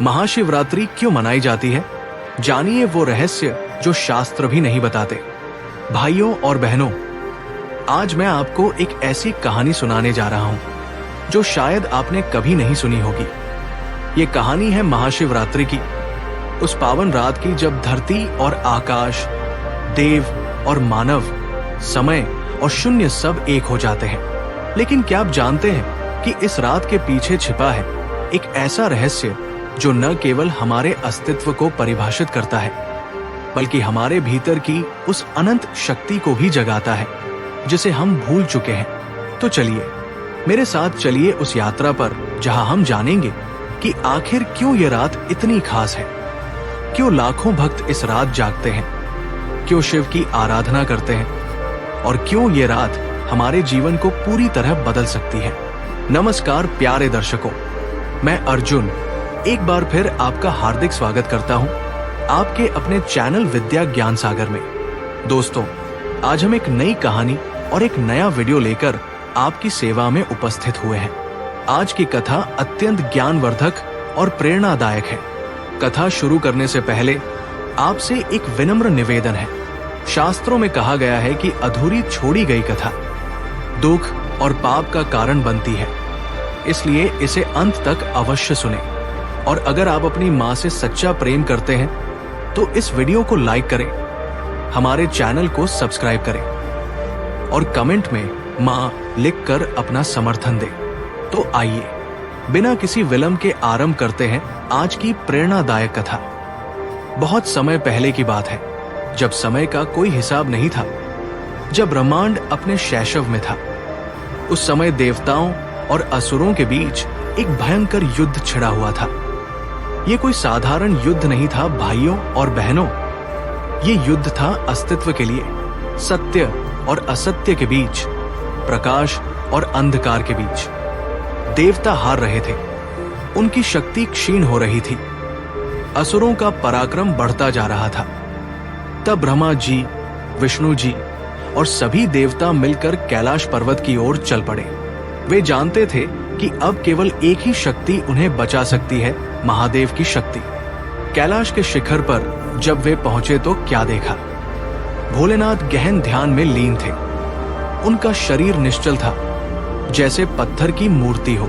महाशिवरात्रि क्यों मनाई जाती है? जानिए वो रहस्य जो शास्त्र भी नहीं बताते। भाइयों और बहनों, आज मैं आपको एक ऐसी कहानी सुनाने जा रहा हूं जो शायद आपने कभी नहीं सुनी होगी। ये कहानी है महाशिवरात्रि की, उस पावन रात की जब धरती और आकाश, देव और मानव, समय और शून्य सब एक हो जाते हैं। लेकिन क्या आप जानते हैं कि इस रात के पीछे छिपा है एक ऐसा रहस्य जो न केवल हमारे अस्तित्व को परिभाषित करता है, बल्कि हमारे भीतर की उस अनंत शक्ति को भी जगाता है जिसे हम भूल चुके हैं। तो चलिए मेरे साथ चलिए उस यात्रा पर जहां हम जानेंगे कि आखिर क्यों ये रात इतनी खास है, क्यों लाखों भक्त इस रात जागते हैं, क्यों शिव की आराधना करते हैं और क्यों ये रात हमारे जीवन को पूरी तरह बदल सकती है। नमस्कार प्यारे दर्शकों, मैं अर्जुन एक बार फिर आपका हार्दिक स्वागत करता हूं आपके अपने चैनल विद्या ज्ञान सागर में। दोस्तों, आज हम एक नई कहानी और एक नया वीडियो लेकर आपकी सेवा में उपस्थित हुए हैं। आज की कथा अत्यंत ज्ञानवर्धक और प्रेरणादायक है। कथा शुरू करने से पहले आपसे एक विनम्र निवेदन है। शास्त्रों में कहा गया है कि अधूरी छोड़ी गई कथा दुख और पाप का कारण बनती है, इसलिए इसे अंत तक अवश्य सुने। और अगर आप अपनी माँ से सच्चा प्रेम करते हैं तो इस वीडियो को लाइक करें, हमारे चैनल को सब्सक्राइब करें और कमेंट में माँ लिखकर अपना समर्थन दें। तो आइए बिना किसी विलंब के आरंभ करते हैं आज की प्रेरणादायक कथा। बहुत समय पहले की बात है, जब समय का कोई हिसाब नहीं था, जब ब्रह्मांड अपने शैशव में था। उस समय देवताओं और असुरों के बीच एक भयंकर युद्ध छिड़ा हुआ था। ये कोई साधारण युद्ध नहीं था भाइयों और बहनों, ये युद्ध था अस्तित्व के लिए, सत्य और असत्य के बीच, प्रकाश और अंधकार के बीच। देवता हार रहे थे, उनकी शक्ति क्षीण हो रही थी, असुरों का पराक्रम बढ़ता जा रहा था। तब ब्रह्मा जी, विष्णु जी और सभी देवता मिलकर कैलाश पर्वत की ओर चल पड़े। वे जानते थे कि अब केवल एक ही शक्ति उन्हें बचा सकती है, महादेव की शक्ति। कैलाश के शिखर पर जब वे पहुंचे तो क्या देखा? भोलेनाथ गहन ध्यान में लीन थे। उनका शरीर निश्चल था, जैसे पत्थर की मूर्ति हो।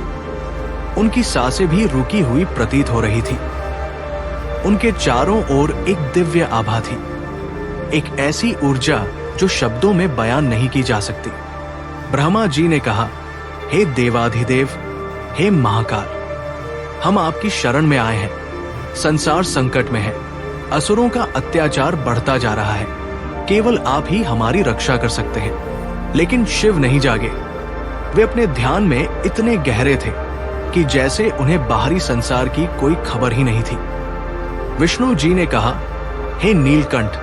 उनकी सांसें भी रुकी हुई प्रतीत हो रही थी। उनके चारों ओर एक दिव्य आभा थी, एक ऐसी ऊर्जा जो शब्दों में बयान नहीं की जा सकती। ब्रह्मा जी ने कहा, हे देवाधिदेव, हे महाकाल, हम आपकी शरण में आए हैं। संसार संकट में है, असुरों का अत्याचार बढ़ता जा रहा है, केवल आप ही हमारी रक्षा कर सकते हैं। लेकिन शिव नहीं जागे। वे अपने ध्यान में इतने गहरे थे कि जैसे उन्हें बाहरी संसार की कोई खबर ही नहीं थी। विष्णु जी ने कहा, हे नीलकंठ,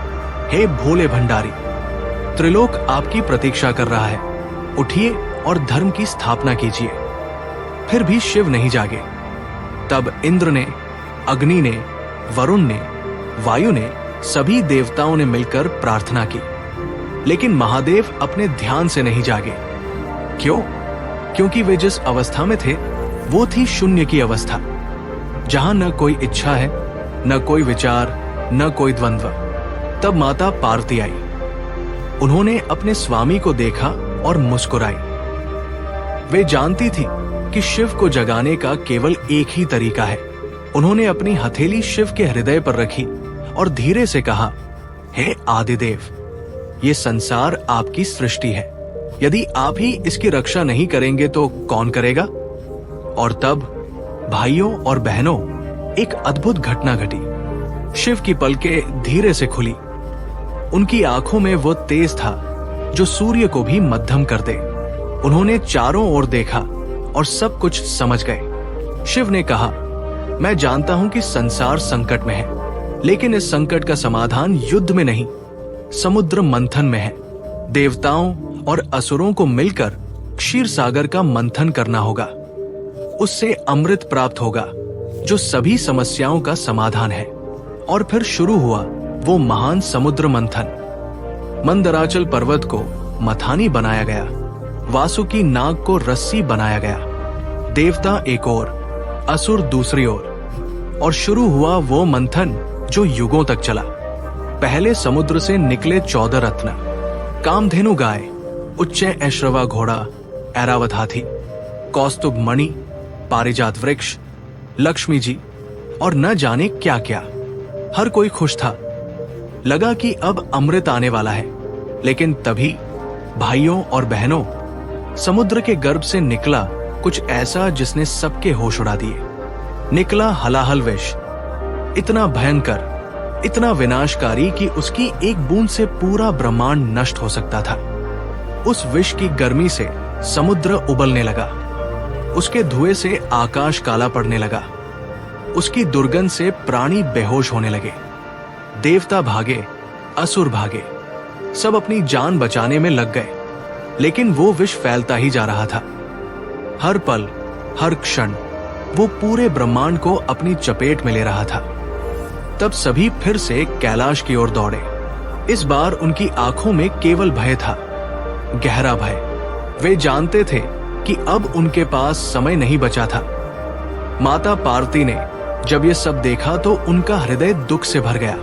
हे भोले भंडारी, त्रिलोक आपकी प्रतीक्षा कर रहा है, उठिए और धर्म की स्थापना कीजिए। फिर भी शिव नहीं जागे। तब इंद्र ने, अग्नि ने, वरुण ने, वायु ने, सभी देवताओं ने मिलकर प्रार्थना की, लेकिन महादेव अपने ध्यान से नहीं जागे। क्यों? क्योंकि वे जिस अवस्था में थे वो थी शून्य की अवस्था, जहां न कोई इच्छा है, न कोई विचार, न कोई द्वंद्व। तब माता पार्वती आई। उन्होंने अपने स्वामी को देखा और मुस्कुराई। वे जानती थी कि शिव को जगाने का केवल एक ही तरीका है। उन्होंने अपनी हथेली शिव के हृदय पर रखी और धीरे से कहा, हे आदिदेव, ये संसार आपकी सृष्टि है। यदि आप ही इसकी रक्षा नहीं करेंगे तो कौन करेगा? और तब भाइयों और बहनों, एक अद्भुत घटना घटी। शिव की पलकें धीरे से खुली। उनकी आंखों में वो तेज था जो सूर्य को भी मध्यम कर दे। उन्होंने चारों ओर देखा और सब कुछ समझ गए। शिव ने कहा, मैं जानता हूं कि संसार संकट में है, लेकिन इस संकट का समाधान युद्ध में नहीं, समुद्र मंथन में है। देवताओं और असुरों को मिलकर क्षीर सागर का मंथन करना होगा। उससे अमृत प्राप्त होगा जो सभी समस्याओं का समाधान है। और फिर शुरू हुआ वो महान समुद्र मंथन। मंदराचल पर्वत को मथानी बनाया गया, वासुकी नाग को रस्सी बनाया गया। देवता एक ओर, असुर दूसरी ओर। और शुरू हुआ वो मंथन जो युगों तक चला। पहले समुद्र से निकले 14 रत्न, कामधेनु गाय, उच्चय ऐश्रवा घोड़ा, ऐरावत हाथी, कौस्तुभ मणि, पारिजात वृक्ष, लक्ष्मी जी और न जाने क्या क्या। हर कोई खुश था। लगा कि अब अमृत आने वाला है। लेकिन तभी भाइयों और बहनों, समुद्र के गर्भ से निकला कुछ ऐसा जिसने सबके होश उड़ा दिए। निकला हलाहल विष, इतना भयंकर, इतना विनाशकारी कि उसकी एक बूंद से पूरा ब्रह्मांड नष्ट हो सकता था। उस विष की गर्मी से समुद्र उबलने लगा, उसके धुएं से आकाश काला पड़ने लगा, उसकी दुर्गंध से प्राणी बेहोश होने लगे। देवता भागे, असुर भागे, सब अपनी जान बचाने में लग गए। लेकिन वो विष फैलता ही जा रहा था। हर पल, हर क्षण वो पूरे ब्रह्मांड को अपनी चपेट में ले रहा था। तब सभी फिर से कैलाश की ओर दौड़े। इस बार उनकी आंखों में केवल भय था, गहरा भय। वे जानते थे कि अब उनके पास समय नहीं बचा था। माता पार्वती ने जब ये सब देखा तो उनका हृदय दुख से भर गया।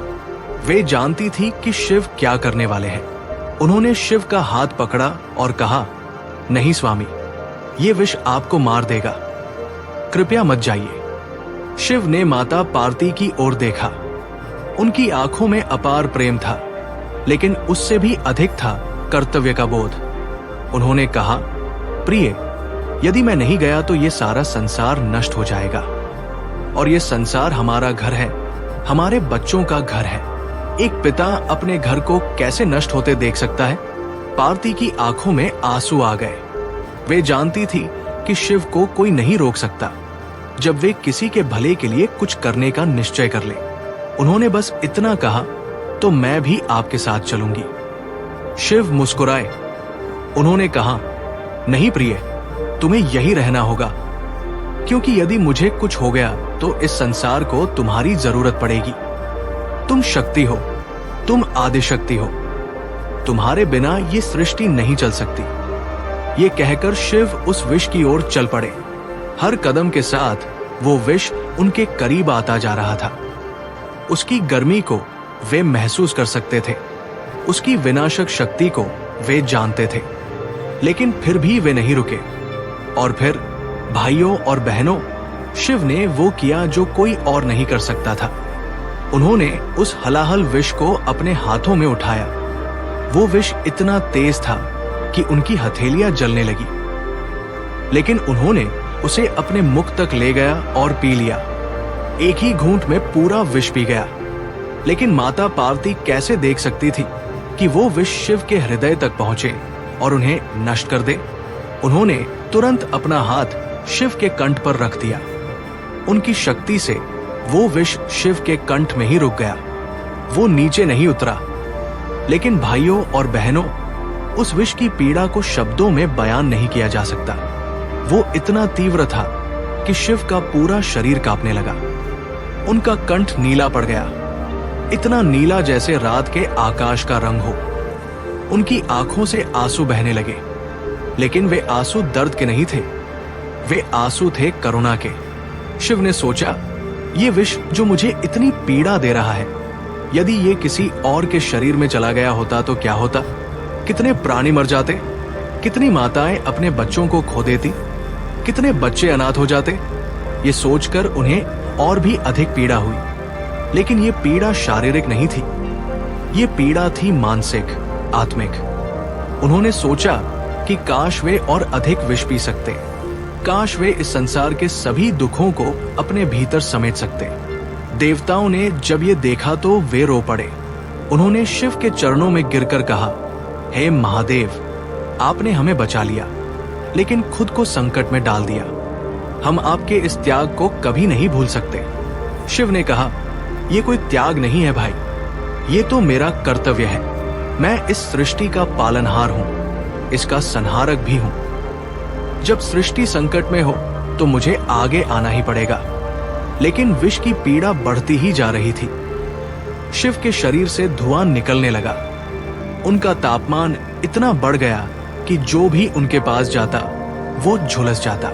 वे जानती थी कि शिव क्या करने वाले हैं। उन्होंने शिव का हाथ पकड़ा और कहा, नहीं स्वामी, ये विष आपको मार देगा, कृपया मत जाइए। शिव ने माता पार्वती की ओर देखा। उनकी आंखों में अपार प्रेम था, लेकिन उससे भी अधिक था कर्तव्य का बोध। उन्होंने कहा, प्रिय, यदि मैं नहीं गया तो ये सारा संसार नष्ट हो जाएगा, और ये संसार हमारा घर है, हमारे बच्चों का घर है। एक पिता अपने घर को कैसे नष्ट होते देख सकता है? पार्वती की आंखों में आंसू आ गए। वे जानती थी कि शिव को कोई नहीं रोक सकता जब वे किसी के भले के लिए कुछ करने का निश्चय कर ले। उन्होंने बस इतना कहा, तो मैं भी आपके साथ चलूंगी। शिव मुस्कुराए। उन्होंने कहा, नहीं प्रिय, तुम्हें यही रहना होगा, क्योंकि यदि मुझे कुछ हो गया तो इस संसार को तुम्हारी जरूरत पड़ेगी। तुम शक्ति हो, तुम आदिशक्ति हो, तुम्हारे बिना ये सृष्टि नहीं चल सकती। ये कहकर शिव उस विष की ओर चल पड़े। हर कदम के साथ वो विष उनके करीब आता जा रहा था। उसकी गर्मी को वे महसूस कर सकते थे, उसकी विनाशक शक्ति को वे जानते थे। लेकिन फिर भी वे नहीं रुके। और फिर भाइयों और बहनों, शिव ने वो किया जो कोई और नहीं कर सकता था। उन्होंने उस हलाहल विष को अपने हाथों में उठाया। वो विष इतना तेज था कि उनकी हथेलियां जलने लगी। लेकिन उन्होंने उसे अपने मुख तक ले गया और पी लिया। एक ही घूंट में पूरा विष पी गया। लेकिन माता पार्वती कैसे देख सकती थी कि वो विष शिव के हृदय तक पहुंचे और उन्हें नष्ट कर दे। उन्होंने तुरंत अपना हाथ शिव के कंठ पर रख दिया। उनकी शक्ति से वो विष शिव के कंठ में ही रुक गया, वो नीचे नहीं उतरा। लेकिन भाइयों और बहनों, उस विष की पीड़ा को शब्दों में बयान नहीं किया जा सकता। वो इतना तीव्र था कि शिव का पूरा शरीर कांपने लगा। उनका कंठ नीला पड़ गया, इतना नीला जैसे रात के आकाश का रंग हो। उनकी आंखों से आंसू बहने लगे। लेकिन वे आंसू दर्द के नहीं थे, वे आंसू थे करुणा के। शिव ने सोचा, ये विष जो मुझे इतनी पीड़ा दे रहा है, यदि ये किसी और के शरीर में चला गया होता तो क्या होता? कितने प्राणी मर जाते, कितनी माताएं अपने बच्चों को खो देती, कितने बच्चे अनाथ हो जाते। ये सोचकर उन्हें और भी अधिक पीड़ा हुई। लेकिन ये पीड़ा शारीरिक नहीं थी, ये पीड़ा थी मानसिक, आत्मिक। उन्होंने सोचा कि काश वे और अधिक विष पी सकते, काश वे इस संसार के सभी दुखों को अपने भीतर समेट सकते। देवताओं ने जब ये देखा तो वे रो पड़े। उन्होंने शिव के चरणों में गिरकर कहा, हे महादेव, आपने हमें बचा लिया, लेकिन खुद को संकट में डाल दिया। हम आपके इस त्याग को कभी नहीं भूल सकते। शिव ने कहा, ये कोई त्याग नहीं है भाई, ये तो मेरा कर्तव्य है। मैं इस सृष्टि का पालनहार हूं, इसका संहारक भी हूं। जब सृष्टि संकट में हो तो मुझे आगे आना ही पड़ेगा। लेकिन विष की पीड़ा बढ़ती ही जा रही थी। शिव के शरीर से धुआं निकलने लगा। उनका तापमान इतना बढ़ गया कि जो भी उनके पास जाता वो झुलस जाता।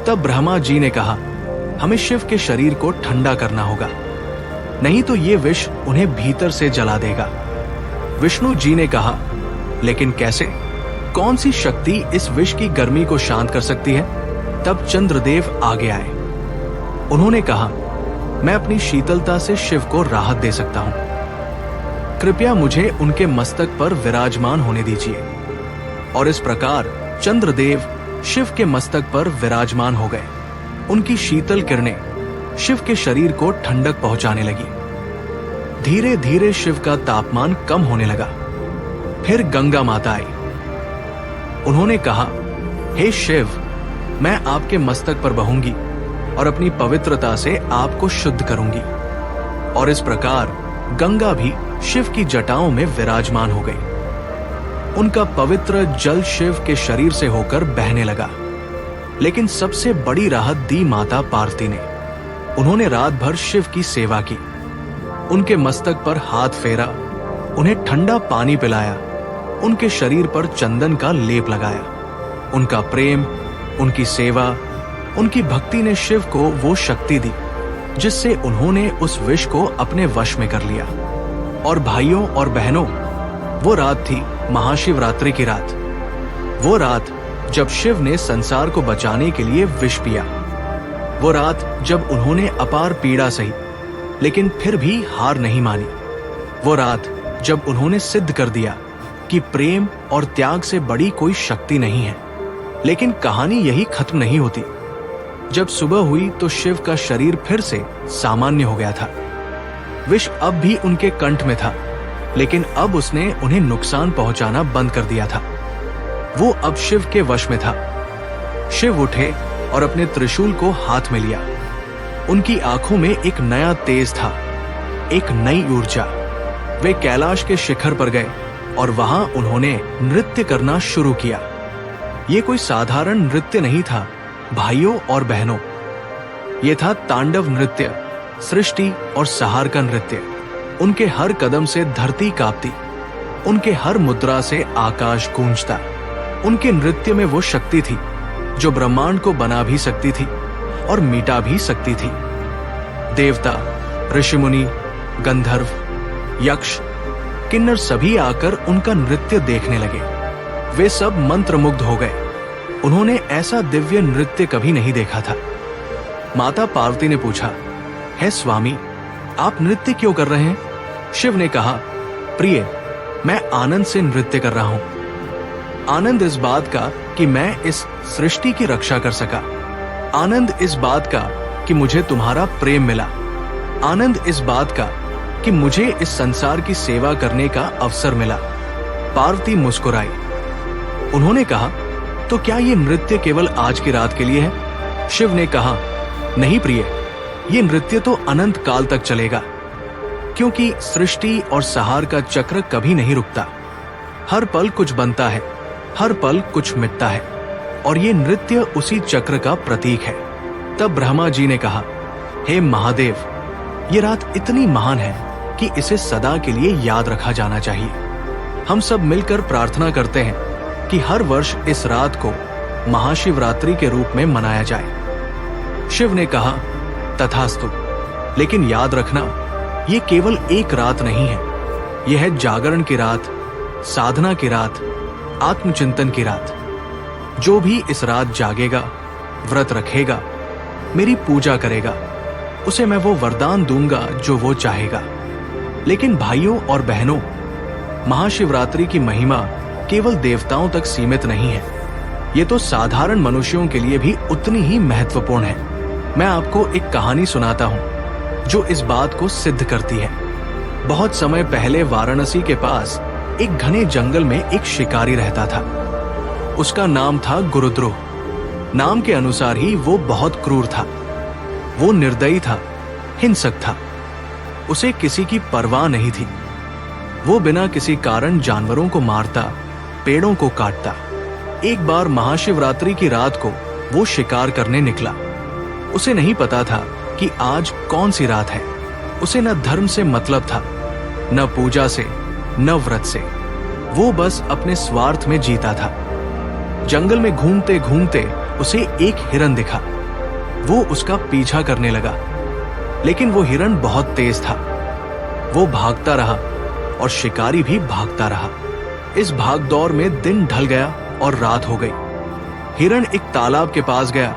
तब ब्रह्मा जी ने कहा, हमें शिव के शरीर को ठंडा करना होगा, नहीं तो ये विष उन्हें भीतर से जला देगा। विष्णु जी ने कहा, लेकिन कैसे? कौन सी शक्ति इस विष की गर्मी को शांत कर सकती है? तब चंद्रदेव आगे आए। उन्होंने कहा, मैं अपनी शीतलता से शिव को राहत दे सकता हूं। कृपया मुझे उनके मस्तक पर विराजमान होने दीजिए। और इस प्रकार चंद्रदेव शिव के मस्तक पर विराजमान हो गए। उनकी शीतल किरणें शिव के शरीर को ठंडक पहुंचाने लगी। धीरे धीरे शिव का तापमान कम होने लगा। फिर गंगा माता आई। उन्होंने कहा, हे शिव, मैं आपके मस्तक पर बहूंगी और अपनी पवित्रता से आपको शुद्ध करूंगी। और इस प्रकार गंगा भी शिव की जटाओं में विराजमान हो गई। उनका पवित्र जल शिव के शरीर से होकर बहने लगा। लेकिन सबसे बड़ी राहत दी माता पार्वती ने। उन्होंने रात भर शिव की सेवा की, उनके मस्तक पर हाथ फेरा, उन्हें ठंडा पानी पिलाया, उनके शरीर पर चंदन का लेप लगाया। उनका प्रेम, उनकी सेवा, उनकी भक्ति ने शिव को वो शक्ति दी जिससे उन्होंने उस विष को अपने वश में कर लिया। और भाइयों और बहनों, वो रात थी महाशिवरात्रि की रात। वो रात जब शिव ने संसार को बचाने के लिए विष पिया। वो रात जब उन्होंने अपार पीड़ा सही, लेकिन फिर भी हार नहीं मानी। वो रात जब उन्होंने सिद्ध कर दिया कि प्रेम और त्याग से बड़ी कोई शक्ति नहीं है। लेकिन कहानी यही खत्म नहीं होती। जब सुबह हुई तो शिव का शरीर फिर से सामान्य हो गया था। विष अब भी उनके कंठ में था, लेकिन अब उसने उन्हें नुकसान पहुंचाना बंद कर दिया था। वो अब शिव के वश में था। शिव उठे और अपने त्रिशूल को हाथ में लिया। उनकी आंखों में एक नया तेज था, एक नई ऊर्जा। वे कैलाश के शिखर पर गए और वहां उन्होंने नृत्य करना शुरू किया। ये कोई साधारण नृत्य नहीं था भाइयों और बहनों, ये था तांडव नृत्य, सृष्टि और सहार का नृत्य। उनके हर कदम से धरती कांपती, उनके हर मुद्रा से आकाश गूंजता। उनके नृत्य में वो शक्ति थी जो ब्रह्मांड को बना भी सकती थी और मिटा भी सकती थी। देवता, ऋषिमुनि, गंधर्व, यक्ष, किन्नर सभी आकर उनका नृत्य देखने लगे। वे सब मंत्रमुग्ध हो गए। उन्होंने ऐसा दिव्य नृत्य कभी नहीं देखा था। माता पार्वती ने पूछा, हे स्वामी, आप नृत्य क्यों कर रहे हैं? शिव ने कहा, प्रिय, मैं आनंद से नृत्य कर रहा हूं। आनंद इस बात का कि मैं इस सृष्टि की रक्षा कर सका। आनंद इस बात का कि मुझे तुम्हारा प्रेम मिला। आनंद इस बात का कि मुझे इस संसार की सेवा करने का अवसर मिला। पार्वती मुस्कुराई। उन्होंने कहा, तो क्या ये नृत्य केवल आज की रात के लिए है? शिव ने कहा, नहीं प्रिय, ये नृत्य तो अनंत काल तक चलेगा, क्योंकि सृष्टि और सहार का चक्र कभी नहीं रुकता। हर पल कुछ बनता है, हर पल कुछ मिटता है, और ये नृत्य उसी चक्र का प्रतीक है। तब ब्रह्मा जी ने कहा, हे महादेव, ये रात इतनी महान है कि इसे सदा के लिए याद रखा जाना चाहिए। हम सब मिलकर प्रार्थना करते हैं कि हर वर्ष इस रात को महाशिवरात्रि के रूप में मनाया जाए। शिव ने कहा, तथास्तु, लेकिन याद रखना, ये केवल एक रात नहीं है। यह है जागरण की रात, साधना की रात, आत्मचिंतन की रात। जो भी इस रात जागेगा, व्रत रखेगा, मेरी पूजा करेगा, उसे मैं वो वरदान दूंगा जो वो चाहेगा। लेकिन भाइयों और बहनों, महाशिवरात्रि की महिमा केवल देवताओं तक सीमित नहीं है। ये तो साधारण मनुष्यों के लिए भी उतनी ही महत्वपूर्ण है। मैं आपको एक कहानी सुनाता हूँ जो इस बात को सिद्ध करती है। बहुत समय पहले वाराणसी के पास एक घने जंगल में एक शिकारी रहता था। उसका नाम था गुरुद्रोह। नाम के अनुसार ही वो बहुत क्रूर था। वो निर्दयी था, हिंसक था। उसे किसी की परवाह नहीं थी। वो बिना किसी कारण जानवरों को मारता, पेड़ों को काटता। एक बार महाशिवरात्रि की रात को वो शिकार करने निकला। उसे नहीं पता था कि आज कौन सी रात है। उसे न धर्म से मतलब था, न पूजा से, न व्रत से। वो बस अपने स्वार्थ में जीता था। जंगल में घूमते घूमते उसे एक हिरन दिखा। वो उसका पीछा करने लगा, लेकिन वो हिरण बहुत तेज था। वो भागता रहा और शिकारी भी भागता रहा। इस भागदौड़ में दिन ढल गया और रात हो गई। हिरण एक तालाब के पास गया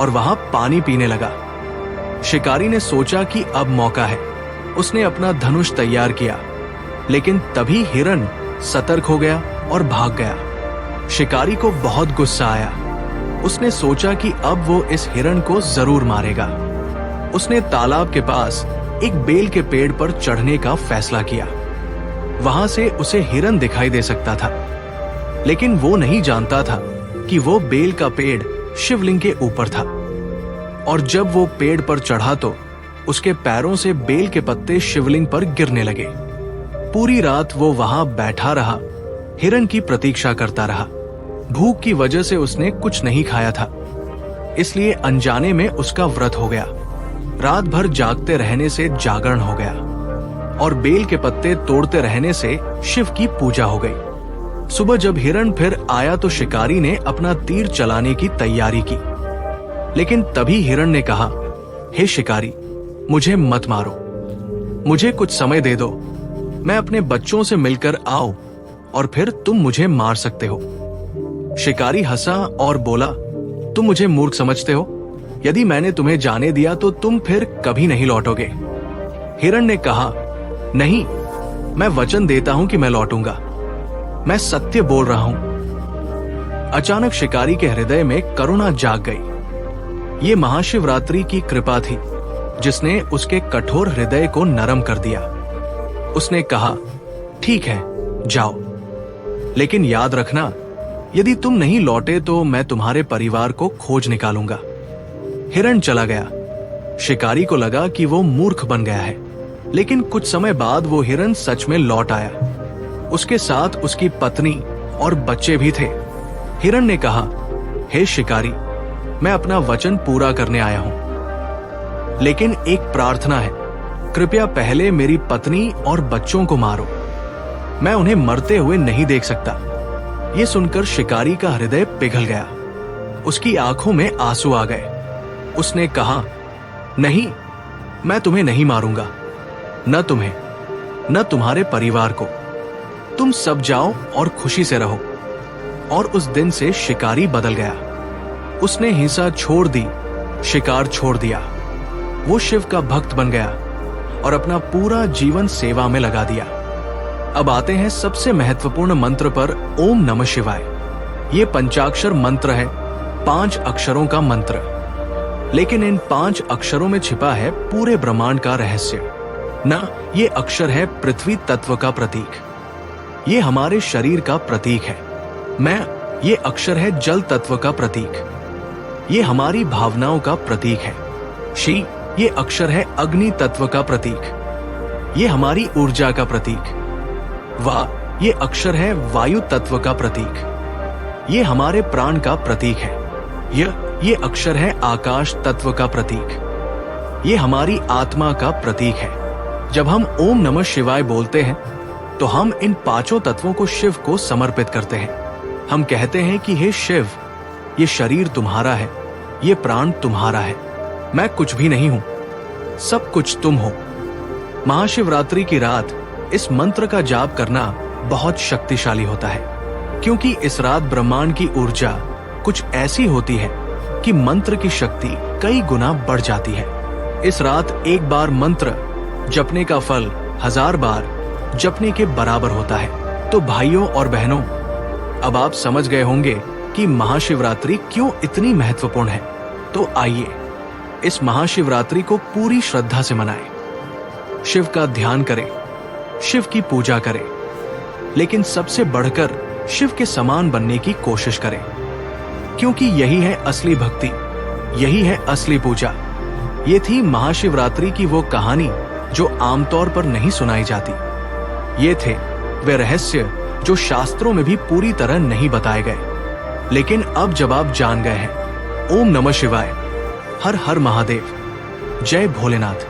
और वहां पानी पीने लगा। शिकारी ने सोचा कि अब मौका है। उसने अपना धनुष तैयार किया, लेकिन तभी हिरण सतर्क हो गया और भाग गया। शिकारी को बहुत गुस्सा आया। उसने सोचा कि अब वो इस हिरण को जरूर मारेगा। उसने तालाब के पास एक बेल के पेड़ पर चढ़ने का फैसला किया। वहां से उसे हिरण दिखाई दे सकता था, लेकिन वो नहीं जानता था कि वो बेल का पेड़ शिवलिंग के ऊपर था। और जब वो पेड़ पर चढ़ा तो उसके पैरों से बेल के पत्ते शिवलिंग पर गिरने लगे। पूरी रात वो वहां बैठा रहा, हिरण की प्रतीक्षा करता रहा। भूख की वजह से उसने कुछ नहीं खाया था, इसलिए अनजाने में उसका व्रत हो गया। रात भर जागते रहने से जागरण हो गया और बेल के पत्ते तोड़ते रहने से शिव की पूजा हो गई। सुबह जब हिरण फिर आया तो शिकारी ने अपना तीर चलाने की तैयारी की, लेकिन तभी हिरण ने कहा, हे शिकारी, मुझे मत मारो, मुझे कुछ समय दे दो। मैं अपने बच्चों से मिलकर आऊं और फिर तुम मुझे मार सकते हो। शिकारी हंसा और बोला, तुम मुझे मूर्ख समझते हो? यदि मैंने तुम्हें जाने दिया तो तुम फिर कभी नहीं लौटोगे। हिरण ने कहा, नहीं, मैं वचन देता हूं कि मैं लौटूंगा। मैं सत्य बोल रहा हूं। अचानक शिकारी के हृदय में करुणा जाग गई। ये महाशिवरात्रि की कृपा थी जिसने उसके कठोर हृदय को नरम कर दिया। उसने कहा, ठीक है, जाओ, लेकिन याद रखना, यदि तुम नहीं लौटे तो मैं तुम्हारे परिवार को खोज निकालूंगा। हिरण चला गया। शिकारी को लगा कि वो मूर्ख बन गया है, लेकिन कुछ समय बाद वो हिरण सच में लौट आया। उसके साथ उसकी पत्नी और बच्चे भी थे। हिरण ने कहा, हे शिकारी, मैं अपना वचन पूरा करने आया हूं, लेकिन एक प्रार्थना है। कृपया पहले मेरी पत्नी और बच्चों को मारो। मैं उन्हें मरते हुए नहीं देख सकता। ये सुनकर शिकारी का हृदय पिघल गया। उसकी आंखों में आंसू आ गए। उसने कहा, नहीं, मैं तुम्हें नहीं मारूंगा, न तुम्हें, न तुम्हारे परिवार को। तुम सब जाओ और खुशी से रहो। और उस दिन से शिकारी बदल गया। उसने हिंसा छोड़ दी, शिकार छोड़ दिया। वो शिव का भक्त बन गया और अपना पूरा जीवन सेवा में लगा दिया। अब आते हैं सबसे महत्वपूर्ण मंत्र पर, ओम नमः शिवाय। ये पंचाक्षर मंत्र है, 5 अक्षरों का मंत्र, लेकिन इन 5 अक्षरों में छिपा है पूरे ब्रह्मांड का रहस्य। न ये अक्षर है पृथ्वी तत्व का प्रतीक, ये हमारे शरीर का प्रतीक है। ये अक्षर है जल तत्व का प्रतीक, ये हमारी भावनाओं का प्रतीक है। शी, ये अक्षर है अग्नि तत्व का प्रतीक, ये हमारी ऊर्जा का प्रतीक। वा, ये अक्षर है वायु तत्व का प्रतीक, ये हमारे प्राण का प्रतीक है। ये अक्षर है आकाश तत्व का प्रतीक, ये हमारी आत्मा का प्रतीक है। जब हम ओम नमः शिवाय बोलते हैं तो हम इन 5 तत्वों को शिव को समर्पित करते हैं। हम कहते हैं कि हे शिव, ये शरीर तुम्हारा है, ये प्राण तुम्हारा है, मैं कुछ भी नहीं हूं, सब कुछ तुम हो। महाशिवरात्रि की रात इस मंत्र का जाप करना बहुत शक्तिशाली होता है, क्योंकि इस रात ब्रह्मांड की ऊर्जा कुछ ऐसी होती है कि मंत्र की शक्ति कई गुना बढ़ जाती है। इस रात एक बार मंत्र जपने का फल 1000 बार जपने के बराबर होता है। तो भाइयों और बहनों, अब आप समझ गए होंगे कि महाशिवरात्रि क्यों इतनी महत्वपूर्ण है। तो आइए इस महाशिवरात्रि को पूरी श्रद्धा से मनाएं, शिव का ध्यान करें, शिव की पूजा करें, लेकिन सबसे बढ़कर शिव के समान बनने की कोशिश करें, क्योंकि यही है असली भक्ति, यही है असली पूजा। ये थी महाशिवरात्रि की वो कहानी जो आमतौर पर नहीं सुनाई जाती। ये थे वे रहस्य जो शास्त्रों में भी पूरी तरह नहीं बताए गए, लेकिन अब जब आप जान गए हैं। ओम नमः शिवाय। हर हर महादेव। जय भोलेनाथ।